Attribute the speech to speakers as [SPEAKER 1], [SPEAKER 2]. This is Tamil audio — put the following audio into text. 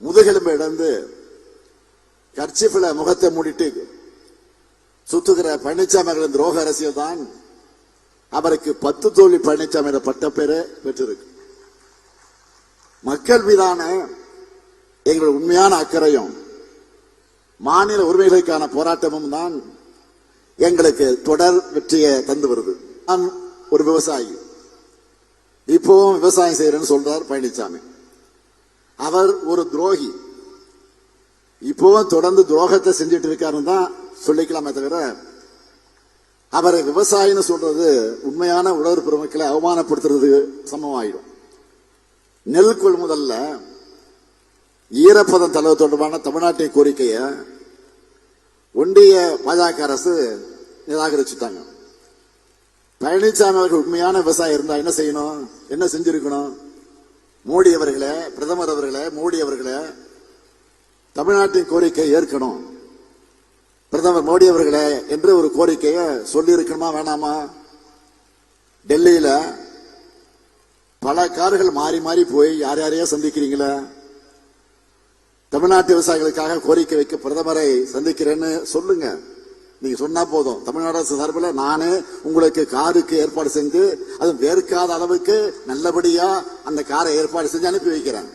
[SPEAKER 1] முதுகெலும்பு இழந்து கர்ச்சிஃபில முகத்தை மூடிட்டு சுத்துகிற பழனிசாமி அவர்களின் துரோக அரசியல் தான் அவருக்கு 10 தோல்வி பழனிசாமி என்ற பட்டப்பேரை பெற்றிருக்கு. மக்கள் மீதான எங்கள் உண்மையான அக்கறையும் மாநில உரிமைகளுக்கான போராட்டமும் தான் எங்களுக்கு தொடர் வெற்றியை தந்து வருது. நான் ஒரு விவசாயி, இப்பவும் விவசாயம் செய்யறேன்னு சொல்றார் பழனிசாமி. அவர் ஒரு துரோகி, இப்பவும் தொடர்ந்து துரோகத்தை செஞ்சுட்டு இருக்காருன்னு தான் சொல்லிக்கலாமே தவிர அவரை விவசாயின்னு சொல்றது உண்மையான உழவர் பெருமக்களை அவமானப்படுத்துறது சமமாயிடும். நெல் கொள்முதல்ல ஈரப்பதம் தளவு தொடர்பான தமிழ்நாட்டின் கோரிக்கையை ஒன்றிய பாஜக அரசு நிராகரிச்சுட்டாங்க. பழனிசாமி அவர்கள் உண்மையான விவசாயம் இருந்தா என்ன செய்யணும், என்ன செஞ்சிருக்கணும்? மோடி அவர்களே, பிரதமர் அவர்களே, மோடி அவர்களே, தமிழ்நாட்டின் கோரிக்கை ஏற்கணும், பிரதமர் மோடி அவர்களே என்று ஒரு கோரிக்கையை சொல்லி இருக்கணுமா வேணாமா? டெல்லியில பல கார்கள் மாறி மாறி போய் யார் யாரையா சந்திக்கிறீங்களா? தமிழ்நாட்டு விவசாயிகளுக்காக கோரிக்கை வைக்க பிரதமரை சந்திக்கிறேன்னு சொல்லுங்க. நீங்க சொன்னா போதும். தமிழ்நாடு அரசு சார்பில் நானே உங்களுக்கு காருக்கு ஏற்பாடு செஞ்சு அது வேர்க்காத அளவுக்கு நல்லபடியா அந்த காரை ஏற்பாடு செஞ்சு அனுப்பி வைக்கிறேன்.